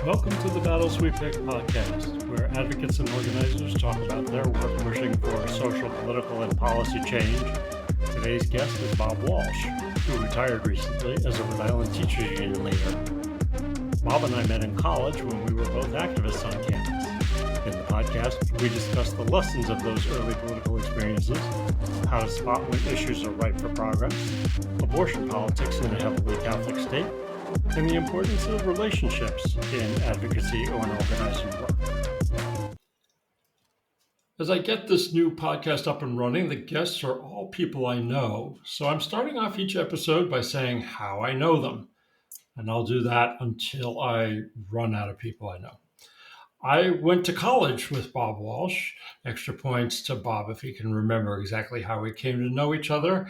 Welcome to the Battles We Pick podcast, where advocates and organizers talk about their work pushing for social, political, and policy change. Today's guest is Bob Walsh, who retired recently as a Rhode Island teachers union leader. Bob and I met in college when we were both activists on campus. In the podcast, we discuss the lessons of those early political experiences, how to spot when issues are ripe for progress, abortion politics in a heavily Catholic state, and the importance of relationships in advocacy or in organizing work. As I get this new podcast up and running, the guests are all people I know. So I'm starting off each episode by saying how I know them. And I'll do that until I run out of people I know. I went to college with Bob Walsh. Extra points to Bob if he can remember exactly how we came to know each other,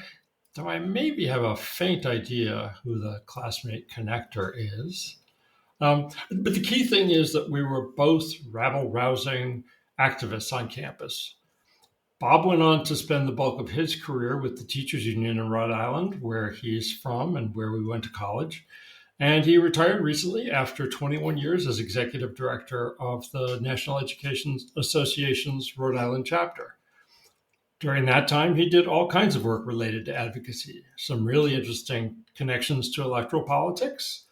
though I maybe have a faint idea who the classmate connector is. But the key thing is that we were both rabble-rousing activists on campus. Bob went on to spend the bulk of his career with the teachers union in Rhode Island, where he's from and where we went to college. And he retired recently after 21 years as executive director of the National Education Association's Rhode Island chapter. During that time, he did all kinds of work related to advocacy, some really interesting connections to electoral politics,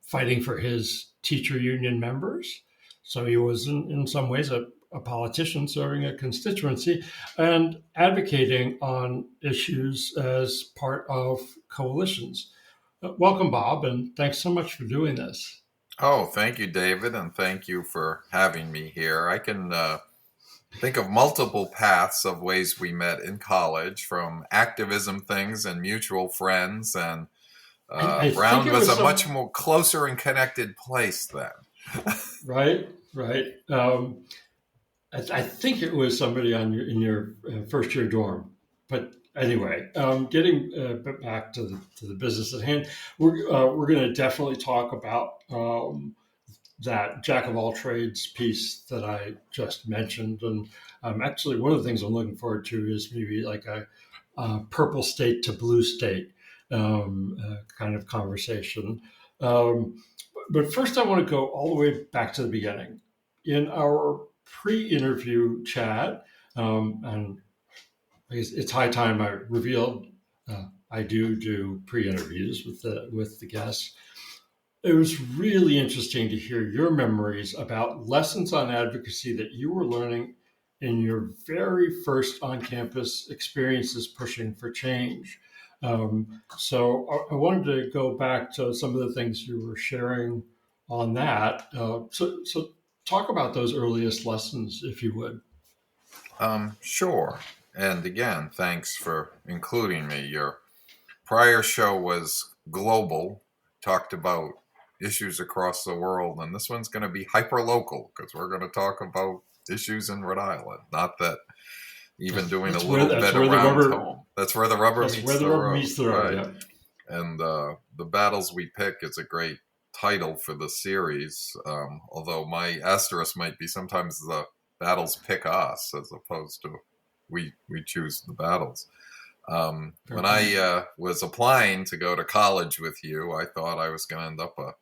fighting for his teacher union members. So he was in some ways a politician serving a constituency and advocating on issues as part of coalitions. Welcome, Bob, and thanks so much for doing this. Oh, thank you, David, and thank you for having me here. I can think of multiple paths of ways we met in college, from activism things and mutual friends, and Brown was a much more closer and connected place then. Right. I think it was somebody in your first year dorm, but anyway, getting back to the business at hand, we're going to definitely talk about that jack of all trades piece that I just mentioned, and actually one of the things I'm looking forward to is maybe like a purple state to blue state kind of conversation. But first, I want to go all the way back to the beginning. In our pre-interview chat, and it's high time I revealed I do pre-interviews with the guests. It was really interesting to hear your memories about lessons on advocacy that you were learning in your very first on-campus experiences pushing for change. So I wanted to go back to some of the things you were sharing on that. So talk about those earliest lessons, if you would. Sure. And again, thanks for including me. Your prior show was global, talked about issues across the world, and this one's going to be hyper-local because we're going to talk about issues in Rhode Island. Not that even doing a little bit around home. That's where the rubber meets the road. Right. Yeah. And The Battles We Pick is a great title for the series, although my asterisk might be sometimes the battles pick us as opposed to we choose the battles. When I was applying to go to college with you, I thought I was going to end up a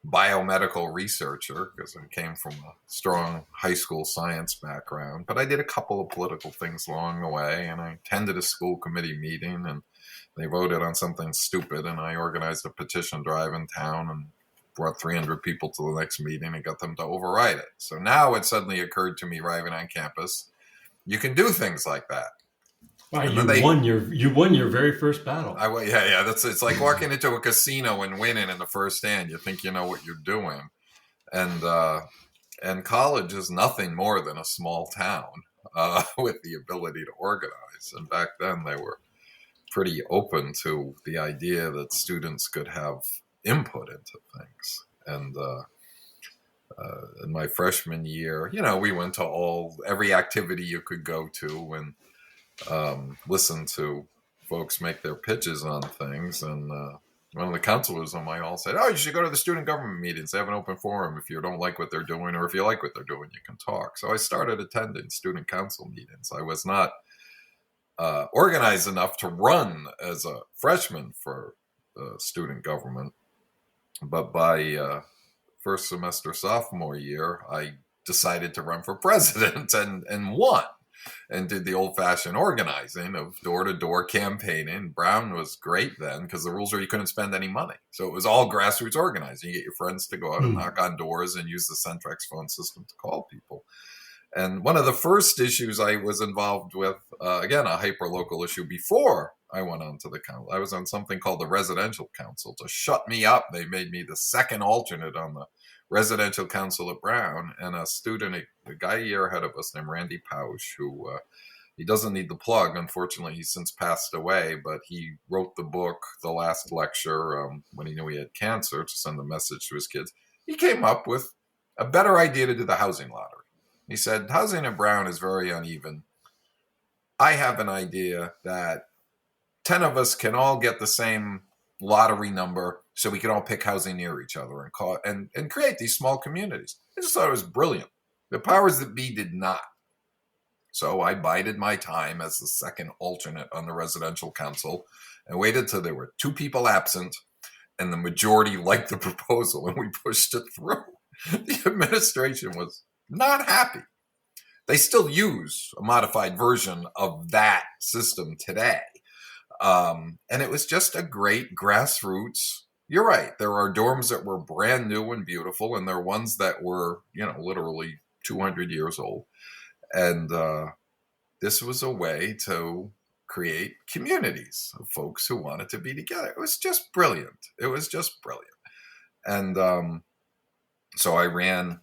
biomedical researcher because I came from a strong high school science background. But I did a couple of political things along the way, and I attended a school committee meeting, and they voted on something stupid, and I organized a petition drive in town and brought 300 people to the next meeting and got them to override it. So now it suddenly occurred to me arriving on campus, you can do things like that. Wow, you won your very first battle. Yeah. It's like walking into a casino and winning in the first hand. You think you know what you're doing, and college is nothing more than a small town with the ability to organize. And back then, they were pretty open to the idea that students could have input into things. And in my freshman year, we went to every activity you could go to and listen to folks make their pitches on things. And one of the counselors on my hall said, you should go to the student government meetings. They have an open forum. If you don't like what they're doing, or if you like what they're doing, you can talk. So I started attending student council meetings. I was not organized enough to run as a freshman for student government. But by first semester sophomore year, I decided to run for president and won, and did the old-fashioned organizing of door-to-door campaigning. Brown was great then because the rules were you couldn't spend any money. So it was all grassroots organizing. You get your friends to go out and knock on doors and use the Centrex phone system to call people. And one of the first issues I was involved with, again, a hyper-local issue before I went on to the council. I was on something called the Residential Council. To shut me up, they made me the second alternate on the Residential Council at Brown. And a student, a guy a year ahead of us named Randy Pausch, who he doesn't need the plug. Unfortunately, he's since passed away, but he wrote the book, The Last Lecture, when he knew he had cancer, to send a message to his kids. He came up with a better idea to do the housing lottery. He said, housing in Brown is very uneven. I have an idea that 10 of us can all get the same lottery number so we can all pick housing near each other and create these small communities. I just thought it was brilliant. The powers that be did not. So I bided my time as the second alternate on the residential council and waited till there were 2 people absent and the majority liked the proposal, and we pushed it through. The administration was not happy. They still use a modified version of that system today. And it was just a great grassroots. You're right. There are dorms that were brand new and beautiful, and there are ones that were, literally 200 years old. And this was a way to create communities of folks who wanted to be together. It was just brilliant. And so I ran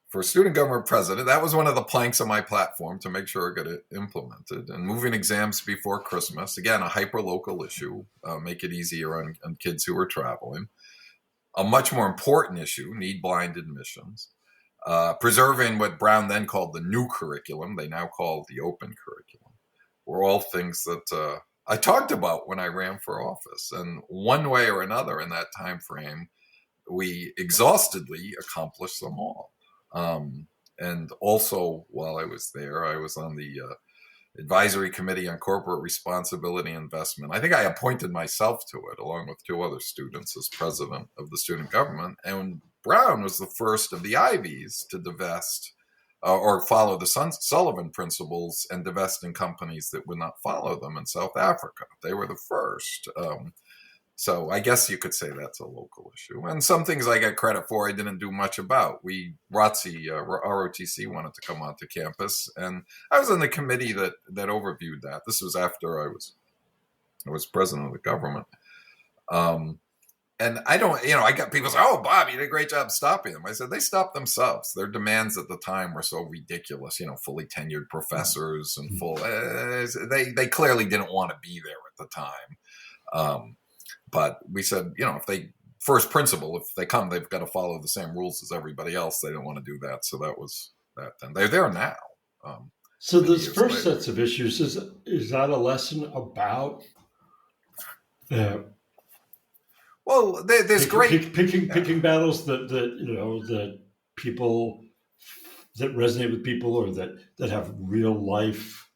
for student government president. That was one of the planks of my platform to make sure I got it implemented. And moving exams before Christmas, again, a hyper-local issue, make it easier on kids who are traveling. A much more important issue, need-blind admissions. Preserving what Brown then called the new curriculum, they now call the open curriculum, were all things that I talked about when I ran for office. And one way or another in that time frame, we exhaustively accomplished them all. And also, while I was there, I was on the advisory committee on corporate responsibility investment. I think I appointed myself to it, along with 2 other students, as president of the student government. And Brown was the first of the Ivies to divest or follow the Sullivan principles and divest in companies that would not follow them in South Africa. They were the first. So I guess you could say that's a local issue. And some things I got credit for I didn't do much about. ROTC wanted to come onto campus, and I was on the committee that overviewed that. This was after I was president of the government. And I don't, I got people say, oh, Bob, you did a great job stopping them. I said, they stopped themselves. Their demands at the time were so ridiculous, fully tenured professors and full, they clearly didn't want to be there at the time. But we said, if they, first principle, if they come, they've got to follow the same rules as everybody else. They didn't want to do that. So that was that. And they're there now. So those first sets of issues, is that a lesson about well, there's picking battles that people that resonate with people or that have real life.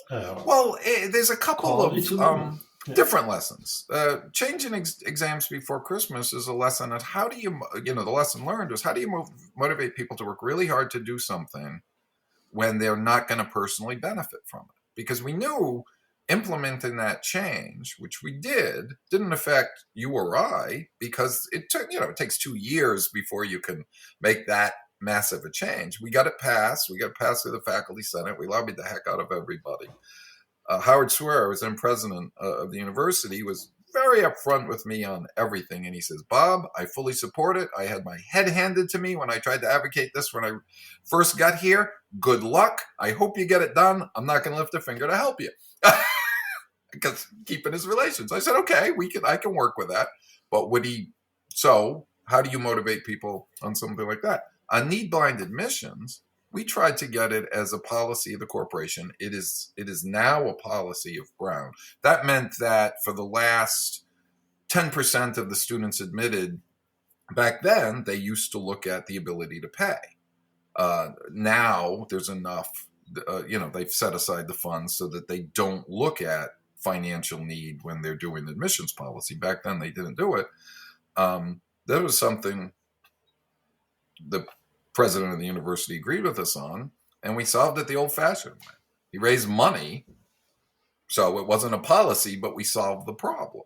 There's a couple of different lessons. Changing exams before Christmas is a lesson at how do you, the lesson learned is how do you motivate people to work really hard to do something when they're not going to personally benefit from it? Because we knew implementing that change, which we didn't affect you or I, because it took, it takes 2 years before you can make that massive a change. We got it passed. We got it passed through the faculty senate. We lobbied the heck out of everybody. Howard Swearer, was then president of the university, was very upfront with me on everything. And he says, Bob, I fully support it. I had my head handed to me when I tried to advocate this when I first got here. Good luck. I hope you get it done. I'm not going to lift a finger to help you. Because keeping his relations. I said, okay, I can work with that. But so how do you motivate people on something like that? On need-blind admissions, we tried to get it as a policy of the corporation. It is now a policy of Brown. That meant that for the last 10% of the students admitted, back then, they used to look at the ability to pay. Now there's enough, they've set aside the funds so that they don't look at financial need when they're doing admissions policy. Back then they didn't do it. that was something the president of the university agreed with us on, and we solved it the old-fashioned way. He raised money, so it wasn't a policy, but we solved the problem.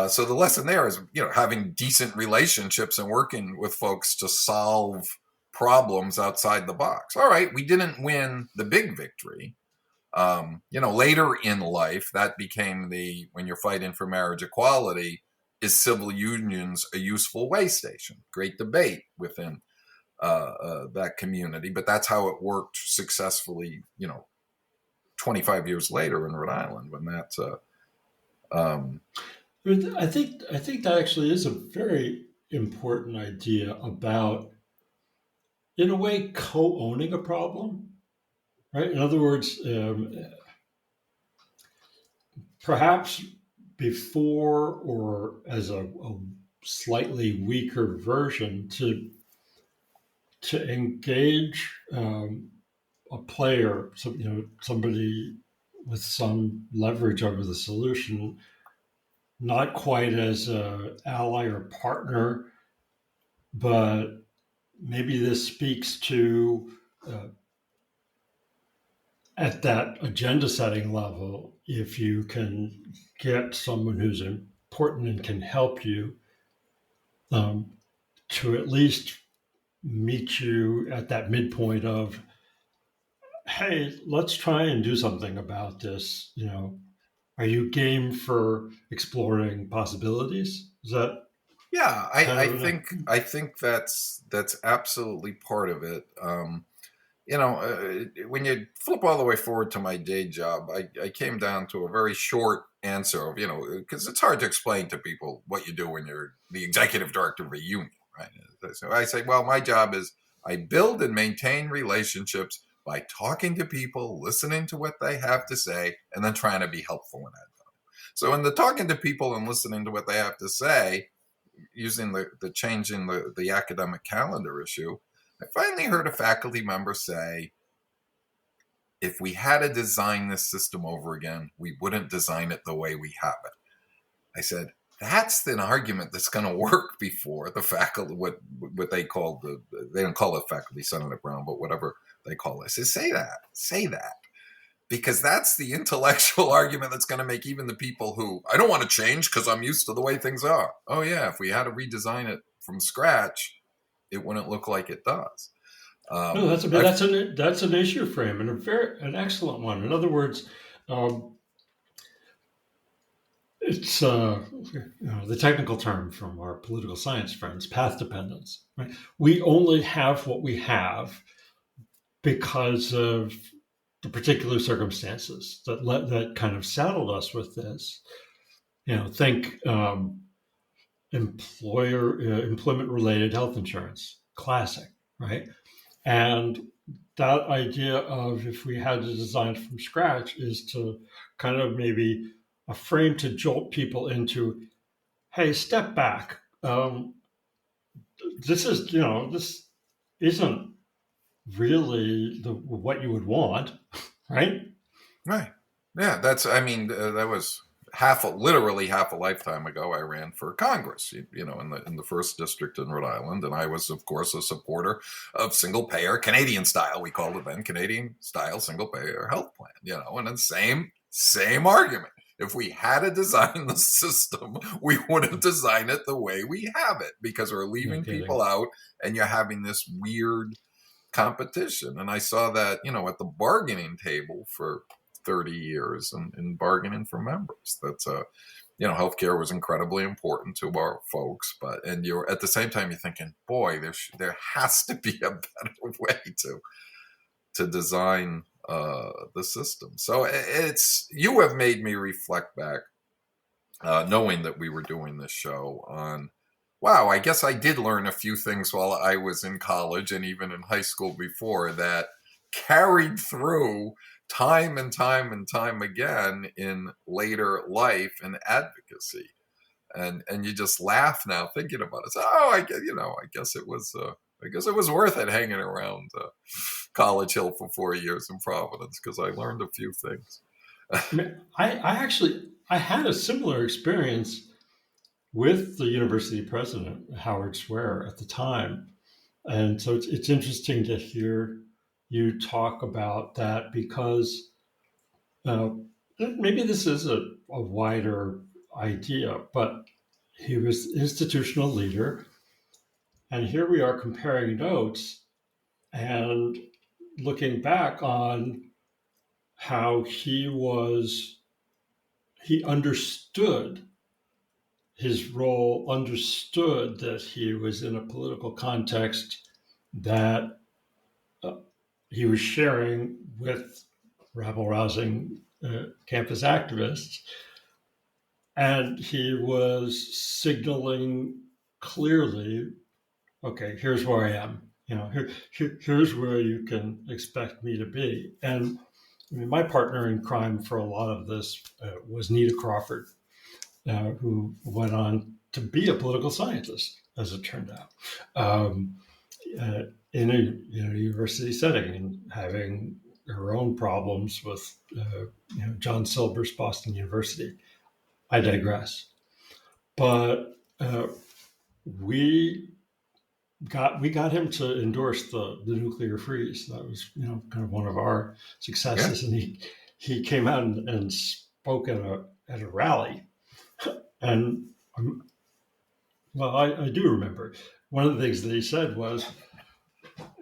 So the lesson there is, having decent relationships and working with folks to solve problems outside the box. All right, we didn't win the big victory. Later in life, that became when you're fighting for marriage equality, is civil unions a useful way station? Great debate within that community, but that's how it worked successfully, 25 years later in Rhode Island when that's I think that actually is a very important idea about, in a way, co-owning a problem, right? In other words, perhaps before or as a slightly weaker version to engage a player, somebody with some leverage over the solution, not quite as an ally or partner, but maybe this speaks to at that agenda setting level, if you can get someone who's important and can help you to at least meet you at that midpoint of, hey, let's try and do something about this. Are you game for exploring possibilities? Is that yeah? I think that's absolutely part of it. When you flip all the way forward to my day job, I came down to a very short answer of, because it's hard to explain to people what you do when you're the executive director of a union, right? So I say, well, my job is I build and maintain relationships by talking to people, listening to what they have to say, and then trying to be helpful in that. So in the talking to people and listening to what they have to say, using the changing the academic calendar issue, I finally heard a faculty member say, if we had to design this system over again, we wouldn't design it the way we have it. I said, that's an argument that's going to work before the faculty, what they call they don't call it faculty senate at Brown, but whatever they call it. I said, say that. Because that's the intellectual argument that's going to make even the people who, I don't want to change because I'm used to the way things are. Oh yeah, if we had to redesign it from scratch, it wouldn't look like it does. No, that's an issue for him, and an excellent one. In other words, it's the technical term from our political science friends: path dependence. Right? We only have what we have because of the particular circumstances that kind of saddled us with this. Think employment-related health insurance, classic, right? And that idea of, if we had to design it from scratch, is to kind of maybe a frame to jolt people into, hey, step back. This isn't really what you would want, right? Right. Yeah, that was literally half a lifetime ago. I ran for Congress, in the first district in Rhode Island, and I was, of course, a supporter of single payer, Canadian style, we called it then, Canadian style single payer health plan, and then same argument. If we had to design the system, we wouldn't design it the way we have it, because we're leaving people out, and you're having this weird competition. And I saw that, at the bargaining table for 30 years and bargaining for members. That's healthcare was incredibly important to our folks, and you're at the same time you're thinking, boy, there has to be a better way to design the system. So you have made me reflect back, knowing that we were doing this show, on, wow, I guess I did learn a few things while I was in college and even in high school before that carried through time and time and time again in later life and advocacy. And you just laugh now thinking about it. So, I guess it was worth it hanging around College Hill for 4 years in Providence, because I learned a few things. I had a similar experience with the university president, Howard Swear, at the time. And so it's interesting to hear you talk about that because uh, maybe this is a wider idea, but he was institutional leader. And here we are comparing notes and looking back on how he understood his role, understood that he was in a political context that uh, he was sharing with rabble rousing campus activists. And he was signaling clearly, okay, here's where I am. Here's where you can expect me to be. And I mean, my partner in crime for a lot of this was Nita Crawford, who went on to be a political scientist, as it turned out, um, in a university setting and having her own problems with John Silber's Boston University. I digress. But we got him to endorse the nuclear freeze. That was kind of one of our successes, Yeah. and he came out and spoke at a rally. And well, I do remember one of the things that he said was,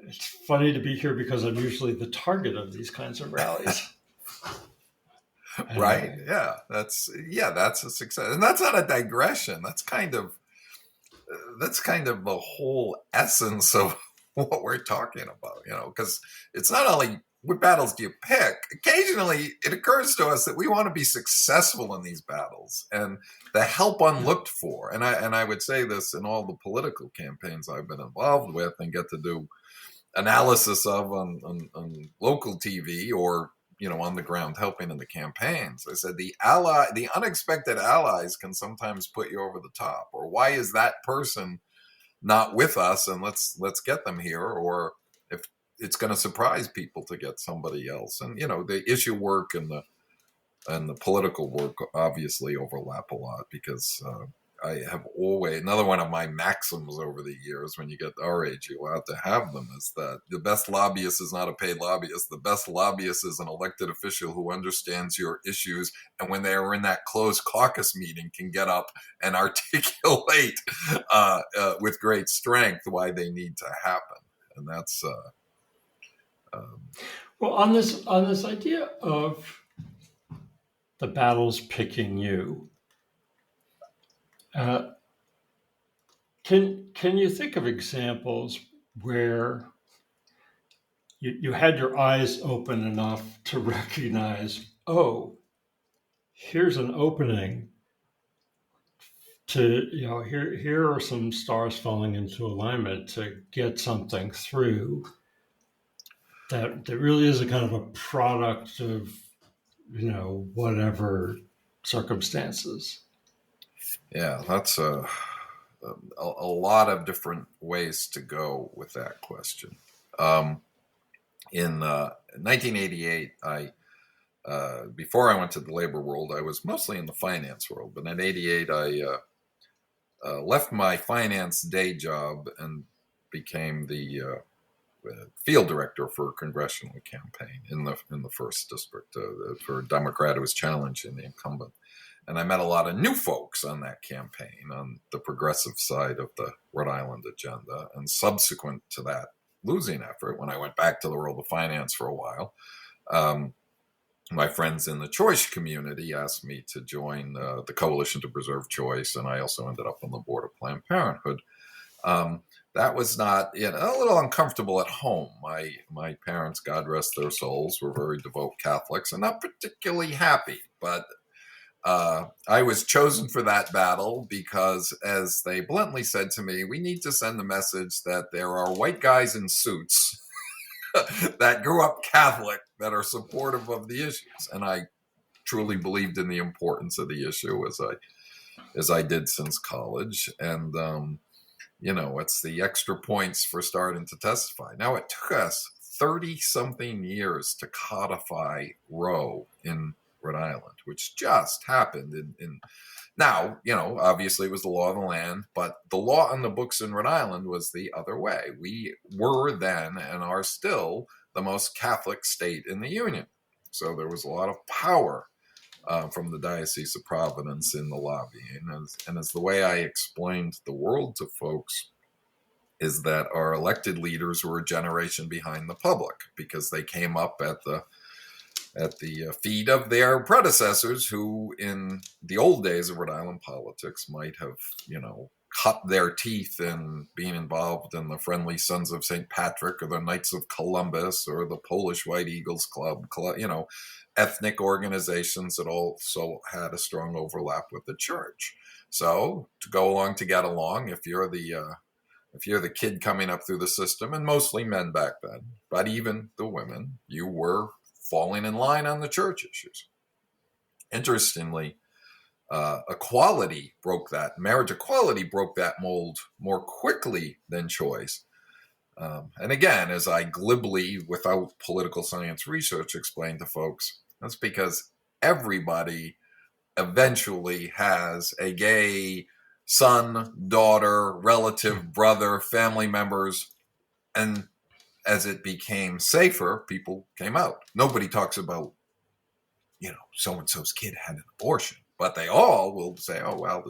"It's funny to be here because I'm usually the target of these kinds of rallies." Right. And, Yeah. That's a success. And that's not a digression. That's kind of the whole essence of what we're talking about, because it's not only what battles do you pick. Occasionally it occurs to us that we want to be successful in these battles and the help unlooked for. And I would say this in all the political campaigns I've been involved with and get to do analysis of on local TV or on the ground helping in the campaigns. I said the unexpected allies can sometimes put you over the top. Or why is that person not with us? And let's get them here. Or if it's going to surprise people to get somebody else. And the issue work and the political work obviously overlap a lot because I have always, another one of my maxims over the years, when you get our age, you're allowed to have them, is that the best lobbyist is not a paid lobbyist. The best lobbyist is an elected official who understands your issues, and when they are in that closed caucus meeting, can get up and articulate with great strength why they need to happen. And that's well, on this idea of the battles picking you, uh, can you think of examples where you had your eyes open enough to recognize, oh, here's an opening to, here are some stars falling into alignment to get something through that really is a kind of a product of, whatever circumstances? yeah, that's a lot of different ways to go with that question. In 1988, before I went to the labor world, I was mostly in the finance world. But in '88, I left my finance day job and became the field director for a congressional campaign in the first district for a Democrat who was challenging the incumbent. And I met a lot of new folks on that campaign on the progressive side of the Rhode Island agenda. And subsequent to that losing effort, when I went back to the world of finance for a while, my friends in the choice community asked me to join the Coalition to Preserve Choice, and I also ended up on the board of Planned Parenthood. That was not, a little uncomfortable at home. My parents, God rest their souls, were very devout Catholics and not particularly happy, but I was chosen for that battle because, as they bluntly said to me, we need to send the message that there are white guys in suits that grew up Catholic that are supportive of the issues. And I truly believed in the importance of the issue as I did since college. And, it's the extra points for starting to testify. Now, it took us 30 something years to codify Roe in Rhode Island, which just happened in now, obviously it was the law of the land, but the law on the books in Rhode Island was the other way. We were then and are still the most Catholic state in the Union. So there was a lot of power from the Diocese of Providence in the lobbying. And as the way I explained the world to folks is that our elected leaders were a generation behind the public because they came up at the feet of their predecessors who in the old days of Rhode Island politics might have, cut their teeth in being involved in the Friendly Sons of St. Patrick or the Knights of Columbus or the Polish White Eagles Club, ethnic organizations that also had a strong overlap with the church. So to go along to get along, if you're the kid coming up through the system, and mostly men back then, but even the women, you were falling in line on the church issues. Interestingly, marriage equality broke that mold more quickly than choice. And again, as I glibly, without political science research, explained to folks, that's because everybody eventually has a gay son, daughter, relative, brother, family members, and as it became safer, people came out. Nobody talks about, so-and-so's kid had an abortion, but they all will say, oh, well,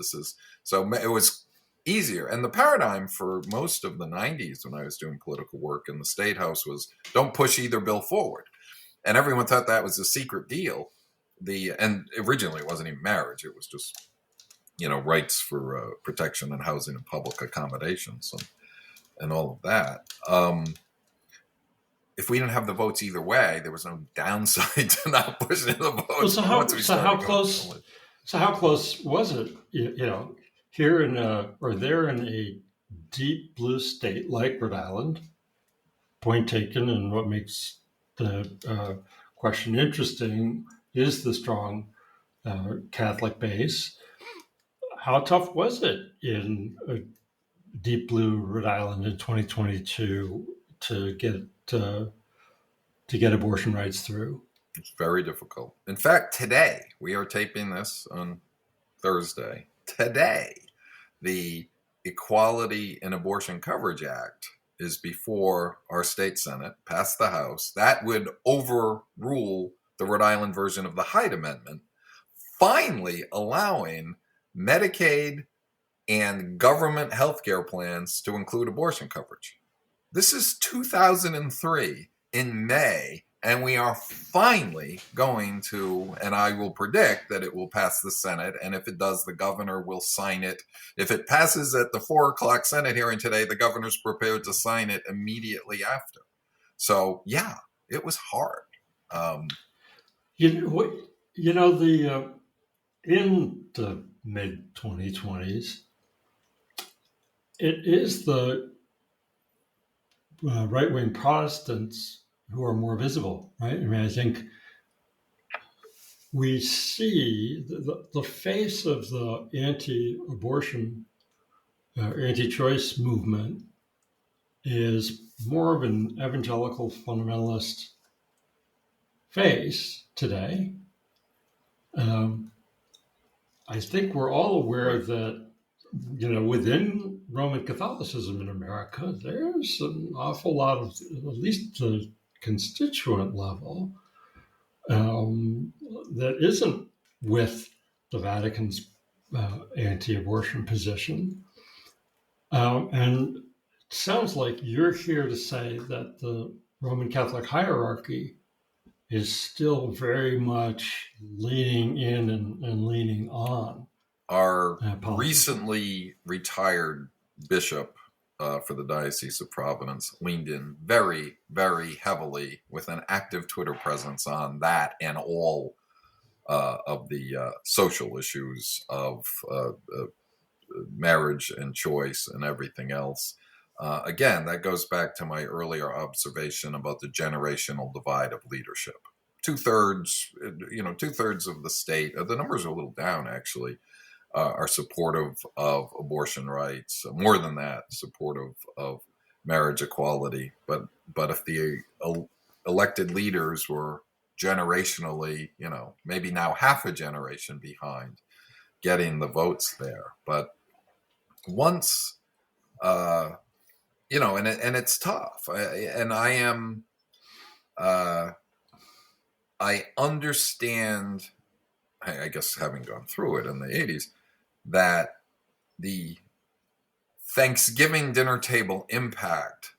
so it was easier. And the paradigm for most of the 90s when I was doing political work in the State House was don't push either bill forward. And everyone thought that was a secret deal. And originally it wasn't even marriage. It was just, rights for protection and housing and public accommodations and all of that. If we didn't have the votes either way, there was no downside to not pushing the votes. So how close was it? Here or there in a deep blue state like Rhode Island. Point taken. And what makes the question interesting is the strong Catholic base. How tough was it in a deep blue Rhode Island in 2022 to get abortion rights through? It's very difficult. In fact, today, we are taping this on Thursday. Today, the Equality in Abortion Coverage Act is before our state Senate, passed the House. That would overrule the Rhode Island version of the Hyde Amendment, finally allowing Medicaid and government healthcare plans to include abortion coverage. This is 2003 in May, and we are finally going to, and I will predict that it will pass the Senate, and if it does, the governor will sign it. If it passes at the 4:00 Senate hearing today, the governor's prepared to sign it immediately after. So, yeah, it was hard. In the mid-2020s, it is the right-wing Protestants who are more visible, right? I mean, I think we see the face of the anti-abortion, anti-choice movement is more of an evangelical fundamentalist face today. I think we're all aware that, within Roman Catholicism in America, there's an awful lot of, at least the constituent level, that isn't with the Vatican's anti-abortion position. And it sounds like you're here to say that the Roman Catholic hierarchy is still very much leaning in and leaning on. Our recently retired bishop for the Diocese of Providence leaned in very, very heavily with an active Twitter presence on that and all of the social issues of marriage and choice and everything else. Again, that goes back to my earlier observation about the generational divide of leadership. Two-thirds of the state, the numbers are a little down actually, are supportive of abortion rights. More than that, supportive of marriage equality. But if the elected leaders were generationally, maybe now half a generation behind getting the votes there. But once, and it's tough. I understand, I guess having gone through it in the 80s, that the Thanksgiving dinner table impact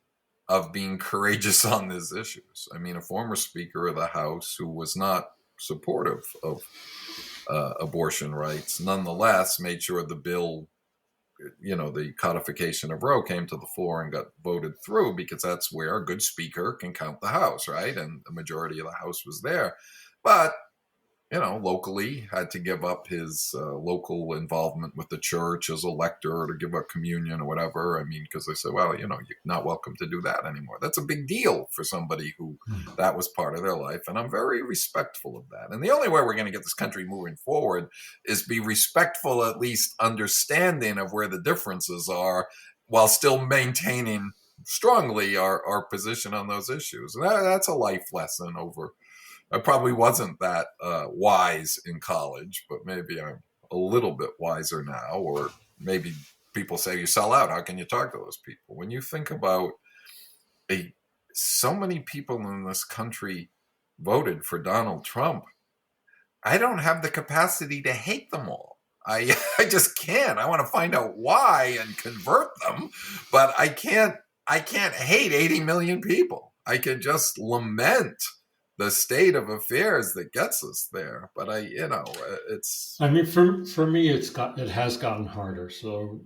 of being courageous on these issues. I mean, a former Speaker of the House who was not supportive of abortion rights, nonetheless made sure the bill, the codification of Roe came to the floor and got voted through, because that's where a good speaker can count the House, right? And the majority of the House was there. But locally had to give up his local involvement with the church as a lector, or to give up communion or whatever. I mean, because they said, well, you're not welcome to do that anymore. That's a big deal for somebody who that was part of their life. And I'm very respectful of that. And the only way we're going to get this country moving forward is be respectful, at least understanding of where the differences are, while still maintaining strongly our position on those issues. And that's a life lesson over. I probably wasn't that wise in college, but maybe I'm a little bit wiser now. Or maybe people say you sell out. How can you talk to those people? When you think about so many people in this country voted for Donald Trump, I don't have the capacity to hate them all. I just can't. I want to find out why and convert them, but I can't hate 80 million people. I can just lament the state of affairs that gets us there. But it's. I mean, for me, it has gotten harder. So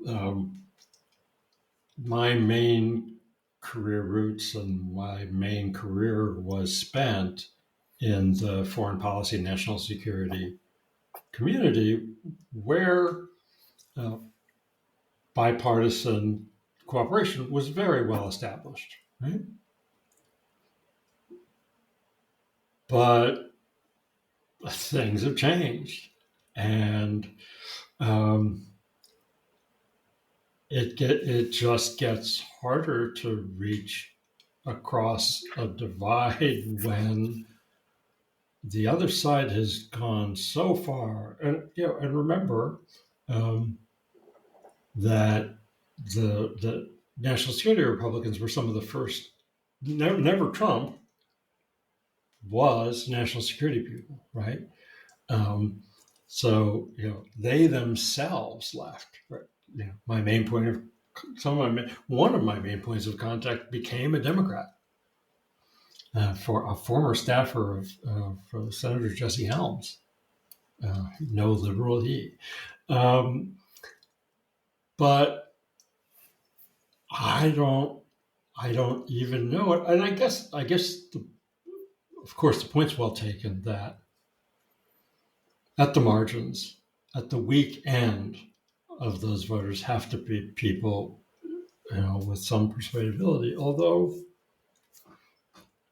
my main career roots and my main career was spent in the foreign policy, national security community, where bipartisan cooperation was very well established, right? But things have changed, and it just gets harder to reach across a divide when the other side has gone so far. And remember that the national security Republicans were some of the first. Never Trump was national security people, right? So they themselves left. Right? One of my main points of contact became a Democrat, for a former staffer for Senator Jesse Helms, no liberal he. But I don't even know it, and I guess of course, the point's well taken that at the margins, at the weak end of those voters have to be people, with some persuadability. Although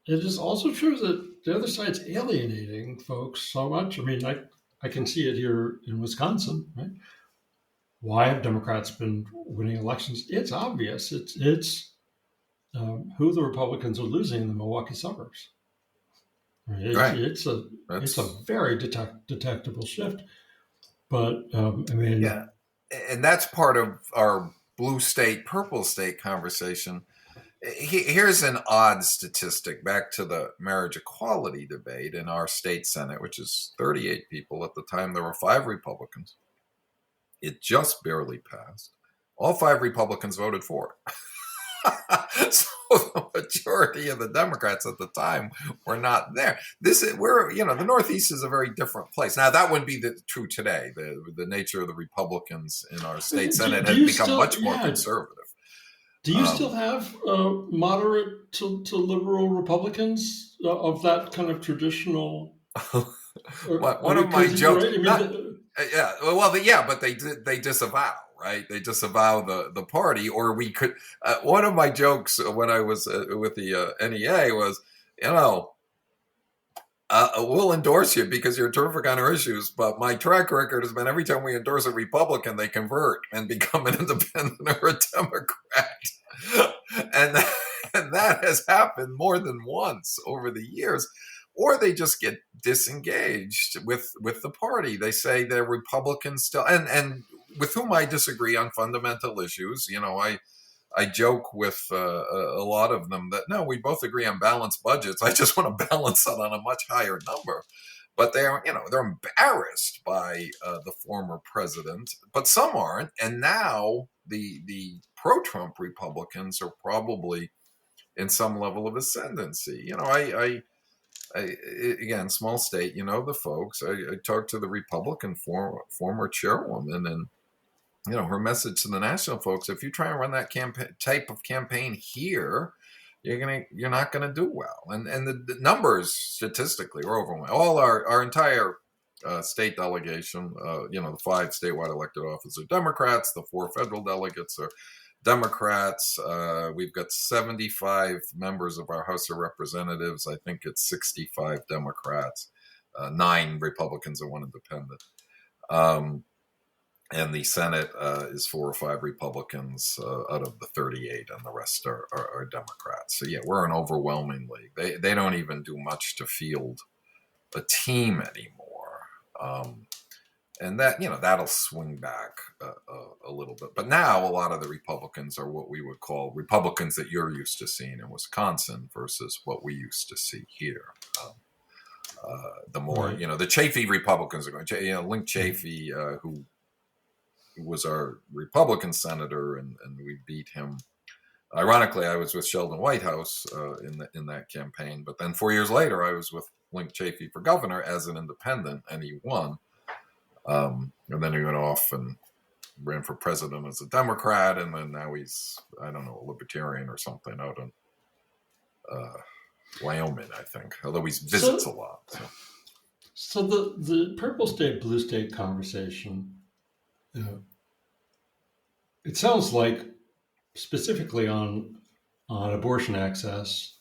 it is also true that the other side's alienating folks so much. I mean, I can see it here in Wisconsin, right? Why have Democrats been winning elections? It's obvious. It's who the Republicans are losing in the Milwaukee suburbs. Right. It's a very detectable shift, but I mean, yeah, and that's part of our blue state, purple state conversation. Here's an odd statistic back to the marriage equality debate in our state Senate, which is 38 people. At the time, there were 5 Republicans. It just barely passed. All 5 Republicans voted for it. So the majority of the Democrats at the time were not there. The Northeast is a very different place. Now, that wouldn't be true today. The nature of the Republicans in our state Senate has become much more conservative. Do you still have moderate to liberal Republicans of that kind of traditional? One of my jokes. But they disavow. Right, they disavow the party, or we could. One of my jokes when I was with the NEA was, we'll endorse you because you're terrific on our issues, but my track record has been every time we endorse a Republican, they convert and become an independent or a Democrat, and that has happened more than once over the years. or they just get disengaged with the party. They say they're Republicans still, and with whom I disagree on fundamental issues. I joke with a lot of them that no, we both agree on balanced budgets. I just want to balance it on a much higher number. But they're embarrassed by the former president, but some aren't. And now the pro-Trump Republicans are probably in some level of ascendancy. Again, small state. The folks. I talked to the Republican former chairwoman, and her message to the national folks: if you try and run that type of campaign here, you're not gonna do well. And the numbers statistically are overwhelming. All our entire state delegation, the 5 statewide elected offices are Democrats. The 4 federal delegates are Democrats. We've got 75 members of our House of Representatives. I think it's 65 Democrats, 9 Republicans, and 1 independent. And the Senate is 4 or 5 Republicans out of the 38, and the rest are Democrats. So yeah, we're an overwhelmingly. They don't even do much to field a team anymore, and that'll swing back a little bit. But now a lot of the Republicans are what we would call Republicans that you're used to seeing in Wisconsin versus what we used to see here. The more the Chafee Republicans are going. Link Chafee, who was our Republican senator, and we beat him. Ironically, I was with Sheldon Whitehouse in that campaign, but then 4 years later, I was with Link Chafee for governor as an independent, and he won. And then he went off and ran for president as a Democrat, and then now he's, I don't know, a libertarian or something out in Wyoming, I think, although he visits a lot. So the purple state, blue state conversation, it sounds like specifically on abortion access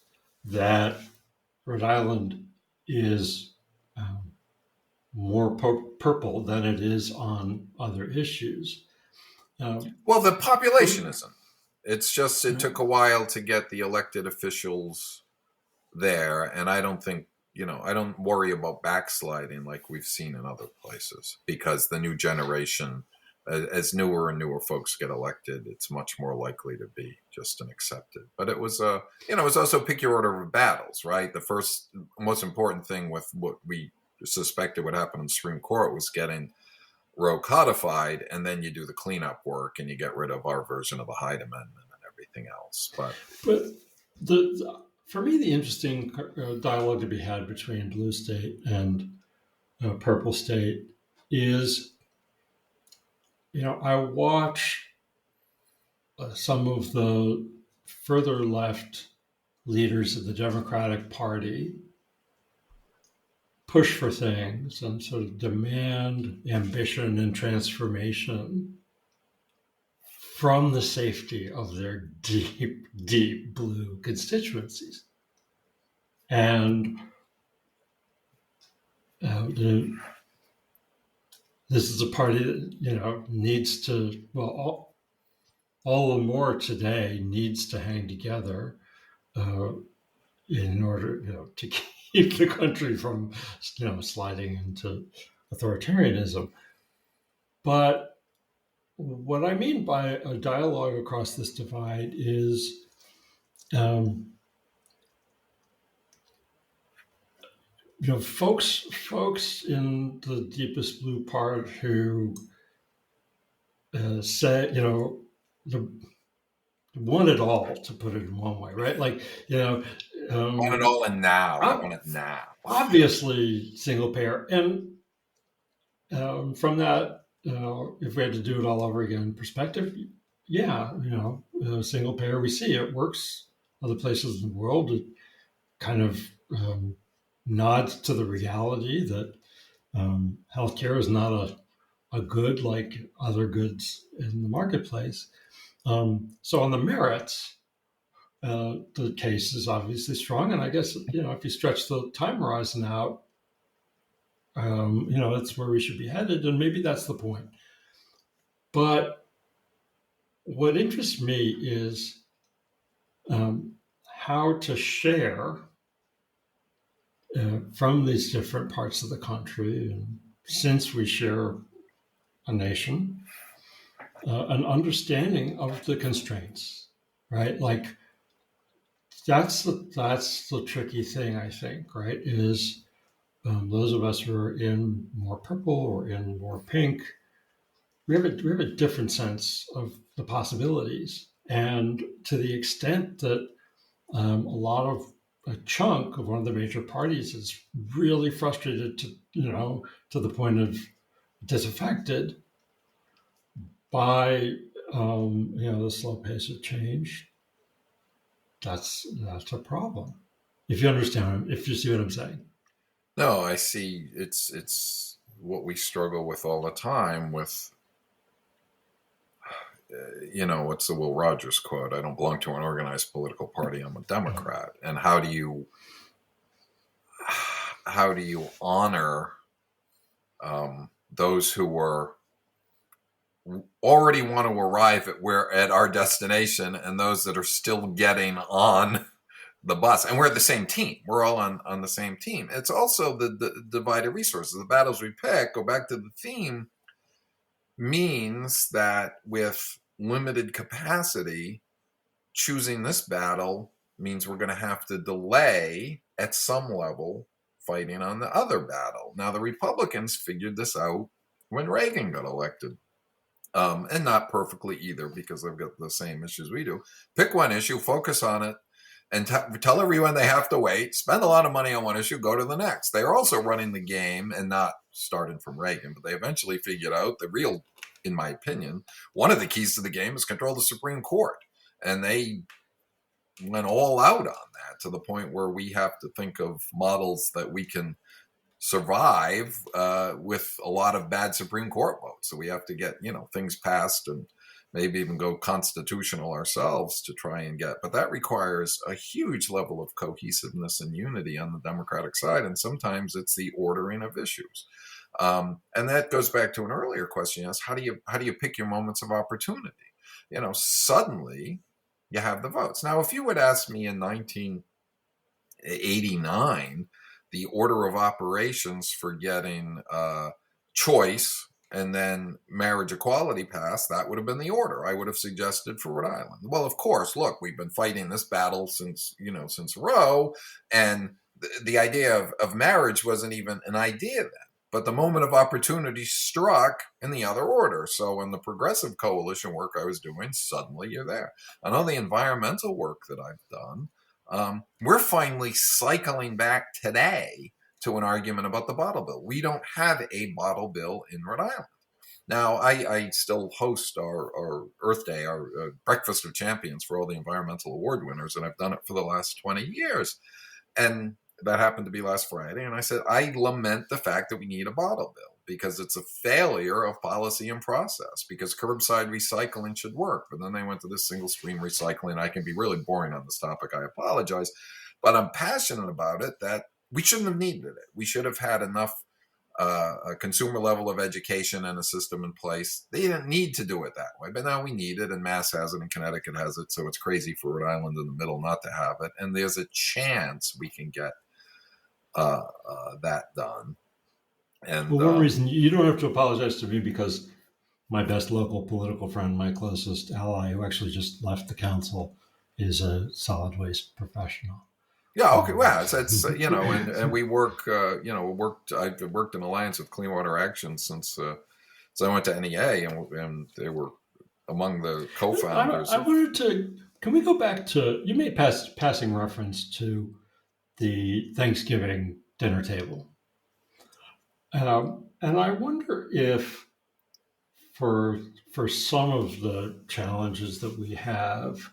that Rhode Island is more purple than it is on other issues. Well, the population isn't. It's just it took a while to get the elected officials there, and I don't think I don't worry about backsliding like we've seen in other places, because the new generation, as newer and newer folks get elected, it's much more likely to be just an accepted. But it was it was also pick your order of battles, right? The first most important thing with what we suspected would happen in the Supreme Court was getting Roe codified, and then you do the cleanup work and you get rid of our version of the Hyde Amendment and everything else. But for me, the interesting dialogue to be had between blue state and purple state is, I watch some of the further left leaders of the Democratic Party push for things and sort of demand ambition and transformation from the safety of their deep, deep blue constituencies. And this is a party that, needs to, well, all the more today needs to hang together in order, to keep the country from, sliding into authoritarianism. But what I mean by a dialogue across this divide is folks in the deepest blue part who say, want it all, to put it in one way, right? Like, want it all and now. I want it now. Obviously, single payer. And from that, if we had to do it all over again perspective, single payer, we see it works other places in the world. It kind of nods to the reality that healthcare is not a good like other goods in the marketplace. So on the merits, the case is obviously strong. And I guess, if you stretch the time horizon out, that's where we should be headed. And maybe that's the point. But what interests me is how to share from these different parts of the country, and since we share a nation, an understanding of the constraints, right? Like that's the tricky thing, I think, right? Is those of us who are in more purple or in more pink, we have a different sense of the possibilities, and to the extent that a chunk of one of the major parties is really frustrated to the point of disaffected by the slow pace of change. That's a problem. If you understand, if you see what I'm saying. No, I see. It's what we struggle with all the time with, what's the Will Rogers quote? I don't belong to an organized political party. I'm a Democrat. And how do you honor those who were already want to arrive at our destination, and those that are still getting on the bus? And we're the same team. We're all on the same team. It's also the divided resources. The battles we pick, go back to the theme, means that with limited capacity, choosing this battle means we're going to have to delay at some level fighting on the other battle. Now, the Republicans figured this out when Reagan got elected. And not perfectly either, because they've got the same issues we do. Pick one issue, focus on it, and tell everyone they have to wait, spend a lot of money on one issue, go to the next. They're also running the game, and not starting from Reagan, but they eventually figured out the real, in my opinion, one of the keys to the game is control the Supreme Court. And they went all out on that, to the point where we have to think of models that we can survive with a lot of bad Supreme Court votes. So we have to get, things passed and maybe even go constitutional ourselves to try and get. But that requires a huge level of cohesiveness and unity on the Democratic side. And sometimes it's the ordering of issues. And that goes back to an earlier question. Yes, how do you pick your moments of opportunity? Suddenly you have the votes. Now, if you would ask me in 1989, the order of operations for getting choice and then marriage equality passed, that would have been the order I would have suggested for Rhode Island. Well, of course, look, we've been fighting this battle since Roe, and the idea of marriage wasn't even an idea then. But the moment of opportunity struck in the other order. So in the progressive coalition work I was doing, suddenly you're there. And all the environmental work that I've done, we're finally cycling back today to an argument about the bottle bill. We don't have a bottle bill in Rhode Island. Now, I still host our Earth Day, our Breakfast of Champions for all the environmental award winners, and I've done it for the last 20 years. And that happened to be last Friday. And I said, I lament the fact that we need a bottle bill, because it's a failure of policy and process, because curbside recycling should work. But then they went to this single stream recycling. I can be really boring on this topic. I apologize. But I'm passionate about it, that we shouldn't have needed it. We should have had enough a consumer level of education and a system in place. They didn't need to do it that way, but now we need it, and Mass has it, and Connecticut has it. So it's crazy for Rhode Island in the middle not to have it. And there's a chance we can get that done. And well, one reason you don't have to apologize to me, because my best local political friend, my closest ally, who actually just left the council, is a solid waste professional. Yeah. Okay. Well, it's and we work. I've worked in alliance with Clean Water Action since I went to NEA, and they were among the co-founders. I wanted to. Can we go back to, you made passing reference to the Thanksgiving dinner table, and I wonder if for some of the challenges that we have,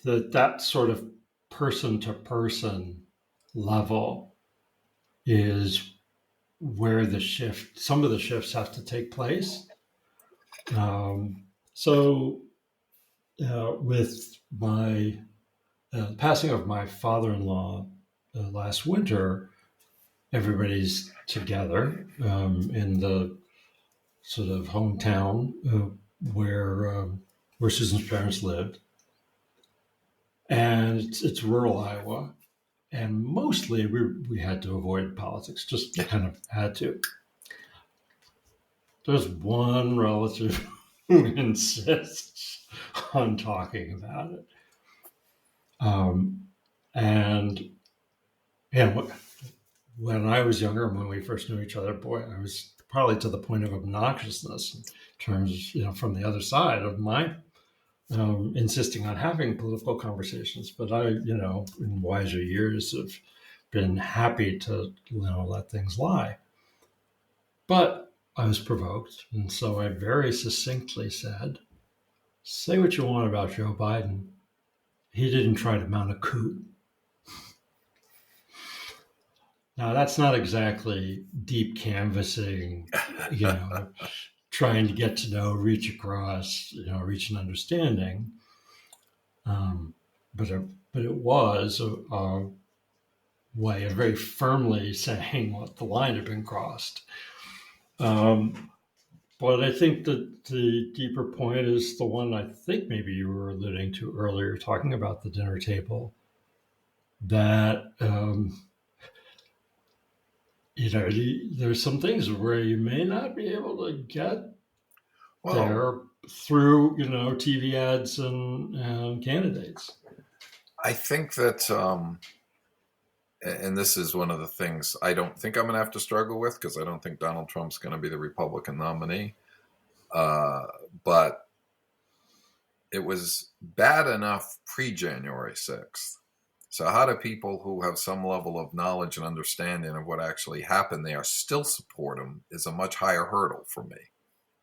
that sort of person-to-person level is where some of the shifts have to take place. With my passing of my father-in-law last winter, everybody's together in the sort of hometown where Susan's parents lived. And it's rural Iowa. and mostly we had to avoid politics, just kind of had to. There's one relative who insists on talking about it. And when I was younger, when we first knew each other, boy, I was probably to the point of obnoxiousness in terms, from the other side of my insisting on having political conversations. But I, in wiser years, have been happy to, let things lie. But I was provoked, and so I very succinctly said, "Say what you want about Joe Biden. He didn't try to mount a coup." Now, that's not exactly deep canvassing, trying to get to know, reach across, reach an understanding. But it was a way of very firmly saying what the line had been crossed. But I think that the deeper point is the one I think maybe you were alluding to earlier, talking about the dinner table, that there's some things where you may not be able to get there through TV ads and candidates. I think that, and this is one of the things I don't think I'm going to have to struggle with, because I don't think Donald Trump's going to be the Republican nominee. But it was bad enough pre-January 6th. So how do people who have some level of knowledge and understanding of what actually happened there still support him is a much higher hurdle for me.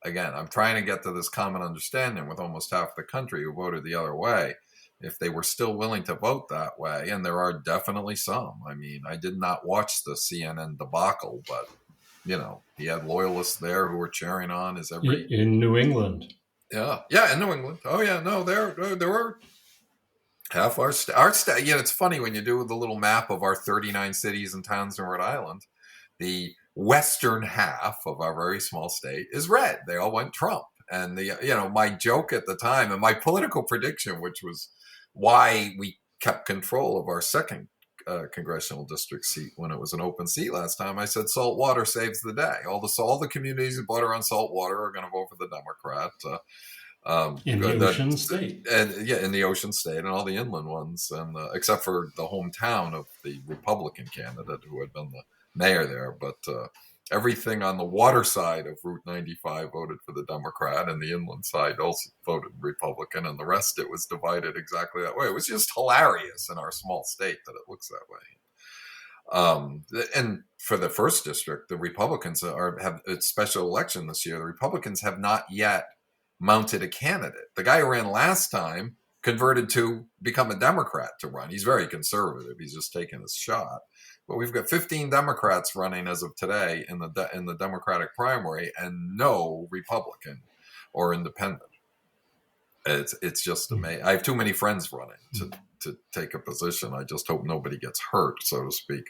Again, I'm trying to get to this common understanding with almost half the country who voted the other way. If they were still willing to vote that way, and there are definitely some. I mean, I did not watch the CNN debacle, but, he had loyalists there who were cheering on his every... In New England. Yeah, in New England. Oh, yeah, no, there were half our state. It's funny when you do the little map of our 39 cities and towns in Rhode Island, the western half of our very small state is red. They all went Trump. And my joke at the time and my political prediction, which was why we kept control of our second congressional district seat when it was an open seat last time, I said salt water saves the day. All the communities that butter on salt water are going to vote for the Democrat. In the Ocean State. And in the Ocean State and all the inland ones, and except for the hometown of the Republican candidate who had been the mayor there. But everything on the water side of Route 95 voted for the Democrat, and the inland side also voted Republican, and the rest, it was divided exactly that way. It was just hilarious in our small state that it looks that way. And for the first district, the Republicans have a special election this year. The Republicans have not yet mounted a candidate. The guy who ran last time converted to become a Democrat to run. He's very conservative. He's just taking his shot. But we've got 15 Democrats running as of today in the Democratic primary, and no Republican or independent. It's just amazing. I have too many friends running to take a position. I just hope nobody gets hurt, so to speak.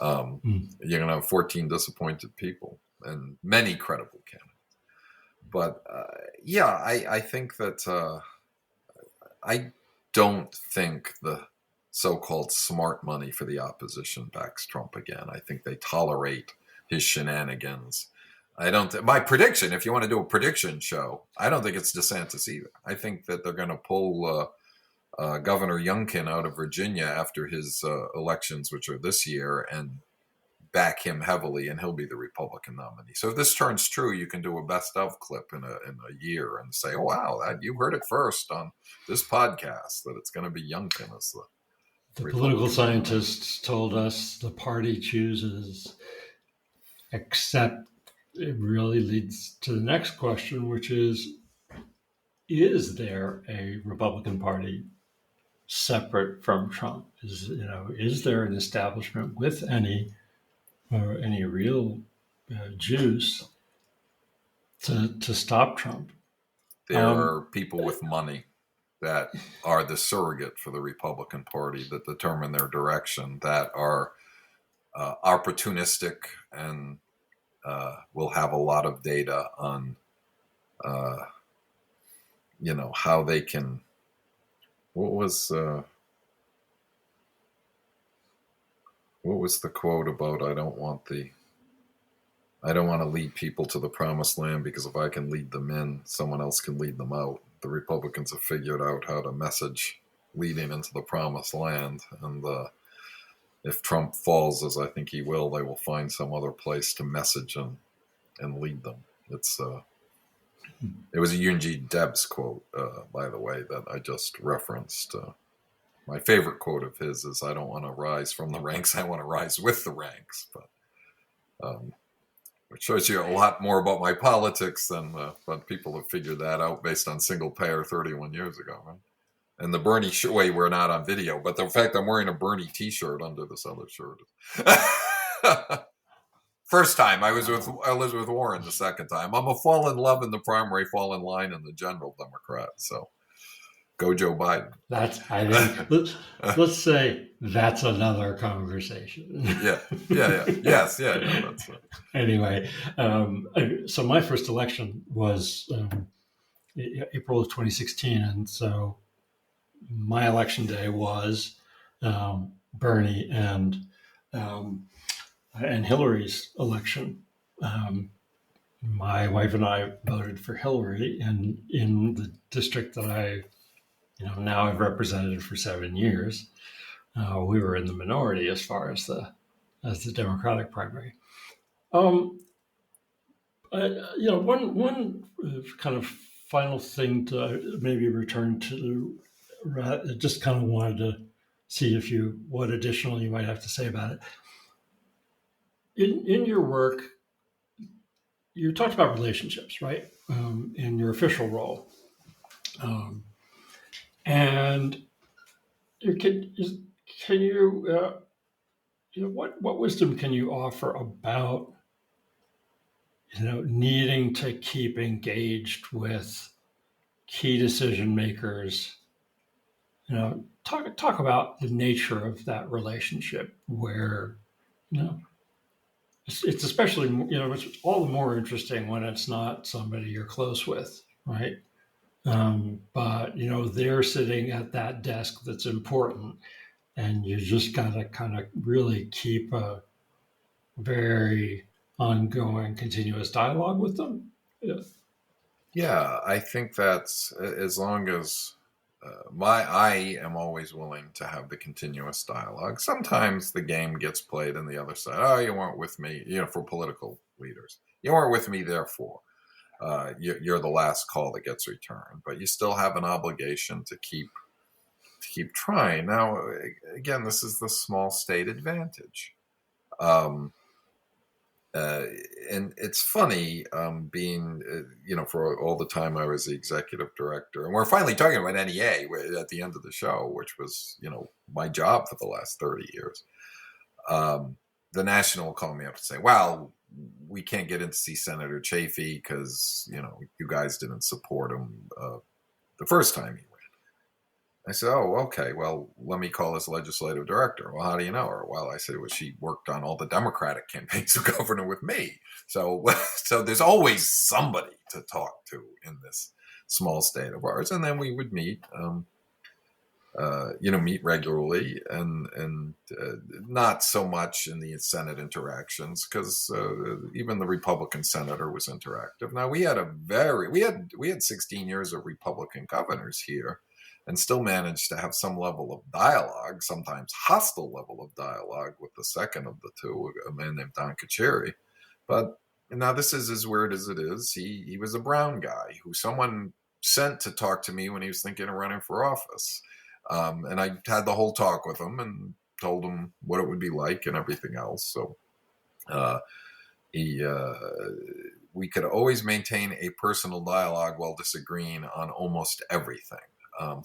You're going to have 14 disappointed people and many credible candidates. But I think that I don't think the so-called smart money for the opposition backs Trump again. I think they tolerate his shenanigans. My prediction, if you want to do a prediction show, I don't think it's DeSantis either. I think that they're going to pull Governor Youngkin out of Virginia after his elections, which are this year, and back him heavily, and he'll be the Republican nominee. So if this turns true, you can do a best of clip in a year and say, "Oh wow, you heard it first on this podcast that it's going to be Youngkin as the political scientists told us the party chooses." Except it really leads to the next question, which is there a Republican Party separate from Trump? Is there an establishment with any real juice to stop Trump? There are people with money that are the surrogate for the Republican Party, that determine their direction, that are opportunistic and will have a lot of data on how they can. What was what was the quote about? I don't want to lead people to the promised land, because if I can lead them in, someone else can lead them out. The Republicans have figured out how to message leading into the promised land, and if Trump falls, as I think he will, they will find some other place to message and lead them. It was a Eugene G. Debs quote, by the way, that I just referenced. My favorite quote of his is, "I don't want to rise from the ranks, I want to rise with the ranks." But which shows you a lot more about my politics than but people have figured that out based on single payer 31 years ago, right? And the Bernie wait, we're not on video, but the fact I'm wearing a Bernie T-shirt under this other shirt. First time I was with Elizabeth Warren. The second time, I'm a fall in love in the primary, fall in line in the general Democrat. So go Joe Biden. I think let's say that's another conversation. Yeah. Yes. Yeah. That's it. Anyway, so my first election was April of 2016, and so my election day was Bernie and Hillary's election. My wife and I voted for Hillary, and in the district that I now I've represented for 7 years, we were in the minority as far as the Democratic primary. One kind of final thing to maybe return to, just kind of wanted to see what additional you might have to say about it. In your work, you talked about relationships, right? In your official role. And can you, what wisdom can you offer about, needing to keep engaged with key decision makers? Talk about the nature of that relationship where, it's especially, it's all the more interesting when it's not somebody you're close with, right? But they're sitting at that desk that's important, and you just gotta kind of really keep a very ongoing, continuous dialogue with them. Yeah, I think that's, as long as I am always willing to have the continuous dialogue. Sometimes the game gets played on the other side. Oh, you weren't with me, for political leaders. You weren't with me, therefore. You're the last call that gets returned, but you still have an obligation to keep trying. Now, again, this is the small state advantage, and it's funny being, for all the time I was the executive director, and we're finally talking about NEA at the end of the show, which was my job for the last 30 years. The National will call me up and say, "Well, we can't get in to see Senator Chafee because, you guys didn't support him the first time he ran." I said, "Oh, okay. Well, let me call his legislative director." "Well, how do you know her?" "Well," I said, "well, she worked on all the Democratic campaigns of governor with me." So there's always somebody to talk to in this small state of ours. And then we would meet, meet regularly, and not so much in the Senate interactions, because even the Republican senator was interactive. Now we had 16 years of Republican governors here, and still managed to have some level of dialogue, sometimes hostile level of dialogue, with the second of the two, a man named Don Kacheri. But now this is as weird as it is. He was a brown guy who someone sent to talk to me when he was thinking of running for office. And I had the whole talk with him and told him what it would be like and everything else. So we could always maintain a personal dialogue while disagreeing on almost everything.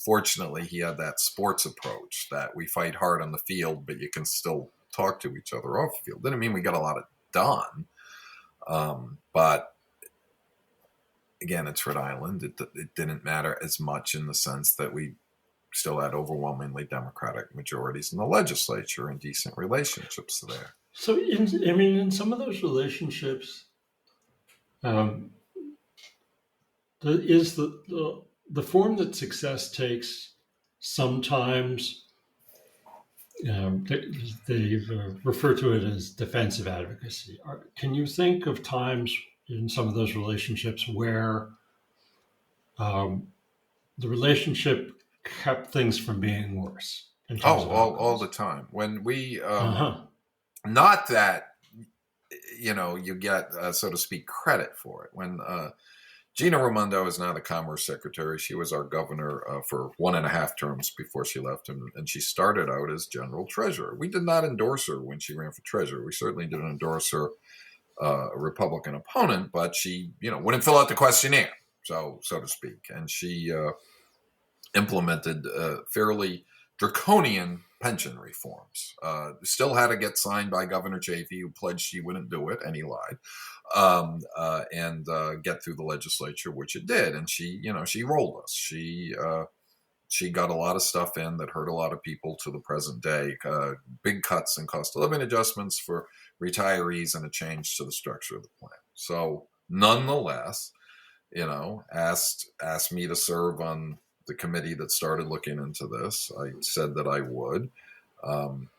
Fortunately, he had that sports approach that we fight hard on the field, but you can still talk to each other off the field. Didn't mean we got a lot of done. But again, it's Rhode Island. It didn't matter as much in the sense that we still had overwhelmingly Democratic majorities in the legislature and decent relationships there. So, in some of those relationships, is the form that success takes sometimes they refer to it as defensive advocacy. Can you think of times in some of those relationships where um, the relationship kept things from being worse in terms Oh, of all the outcomes? time. When we, Uh-huh. not that, you get, so to speak, credit for it. When Gina Raimondo is now the Commerce Secretary. She was our governor for 1.5 terms before she left, and she started out as General Treasurer. We did not endorse her when she ran for Treasurer. We certainly didn't endorse her a Republican opponent, but she, wouldn't fill out the questionnaire, so to speak, and she implemented fairly draconian pension reforms. Still had to get signed by Governor Chafee, who pledged she wouldn't do it, and he lied. And get through the legislature, which it did. And she rolled us. She got a lot of stuff in that hurt a lot of people to the present day. Big cuts and cost of living adjustments for retirees and a change to the structure of the plan. So nonetheless, asked me to serve on the committee that started looking into this. I said that I would.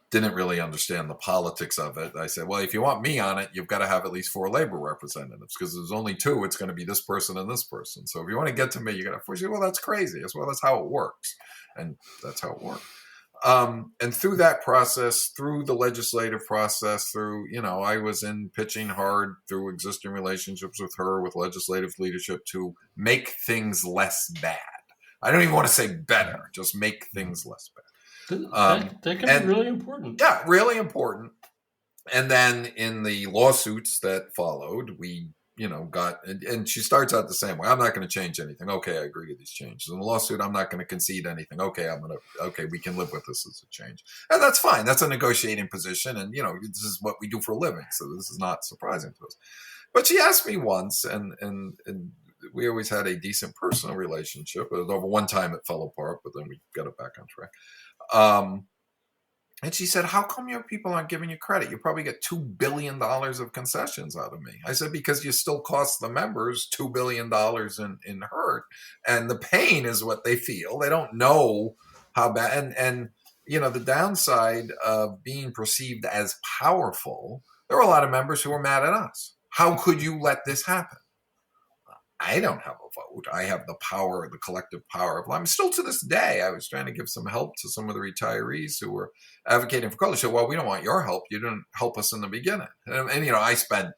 Didn't really understand the politics of it. I said, well, if you want me on it, you've got to have at least 4 labor representatives, because there's only 2. It's going to be this person and this person. So if you want to get to me, you got to push it. Well, that's crazy. That's how it works. And that's how it worked. And through that process, through the legislative process, I was in pitching hard through existing relationships with her, with legislative leadership, to make things less bad. I don't even want to say better, just make things less bad. That can be really important. Yeah, really important. And then in the lawsuits that followed, we, got, and she starts out the same way. I'm not going to change anything. Okay, I agree with these changes. In the lawsuit, I'm not going to concede anything. Okay, we can live with this as a change. And that's fine. That's a negotiating position. And, this is what we do for a living. So this is not surprising to us. But she asked me once, and we always had a decent personal relationship. Over one time it fell apart, but then we got it back on track. And she said, how come your people aren't giving you credit? You probably get $2 billion of concessions out of me. I said, because you still cost the members $2 billion in hurt. And the pain is what they feel. They don't know how bad. And the downside of being perceived as powerful, there were a lot of members who were mad at us. How could you let this happen? I don't have a vote. I have the power, the collective power of life. Still to this day, I was trying to give some help to some of the retirees who were advocating for college. So, well, we don't want your help. You didn't help us in the beginning. And I spent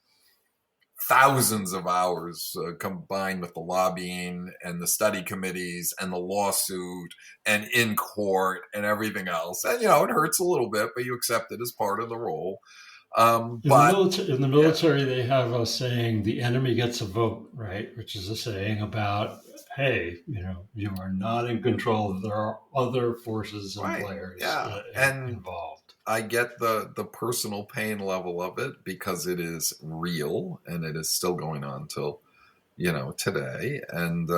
thousands of hours combined with the lobbying and the study committees and the lawsuit and in court and everything else. And, it hurts a little bit, but you accept it as part of the role. In the military, they have a saying, the enemy gets a vote, right? Which is a saying about, hey, you are not in control. There are other forces and players involved. I get the personal pain level of it, because it is real and it is still going on till, today. And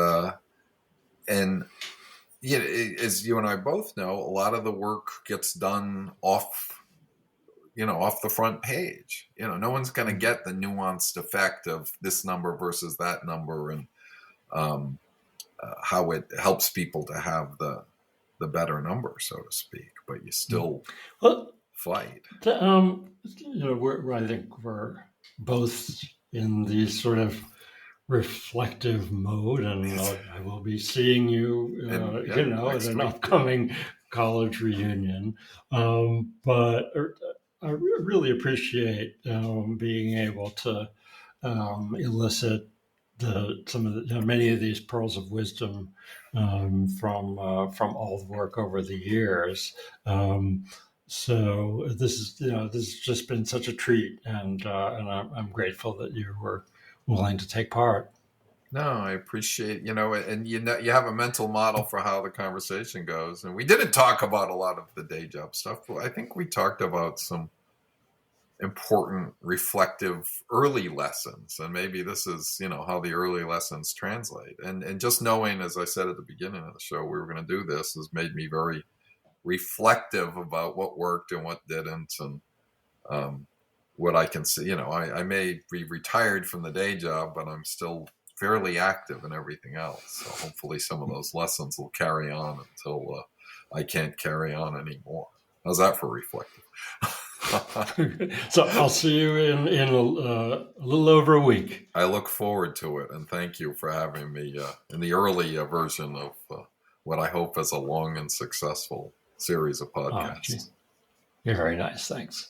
as you and I both know, a lot of the work gets done off the front page. No one's going to get the nuanced effect of this number versus that number, and how it helps people to have the better number, so to speak. But you still fight. I think we're both in the sort of reflective mode, and I will be seeing you, at an upcoming college reunion. But I really appreciate being able to elicit many of these pearls of wisdom from all the work over the years. So this has just been such a treat, and I'm grateful that you were willing to take part. No, I appreciate, and you have a mental model for how the conversation goes. And we didn't talk about a lot of the day job stuff, but I think we talked about some important reflective early lessons. And maybe this is, how the early lessons translate. And just knowing, as I said at the beginning of the show, we were going to do this, has made me very reflective about what worked and what didn't. And what I can see, I may be retired from the day job, but I'm still fairly active in everything else. So hopefully some of those lessons will carry on until I can't carry on anymore. How's that for reflective? So I'll see you in a little over a week. I look forward to it, and thank you for having me in the early version of what I hope is a long and successful series of podcasts. You're very nice. Thanks.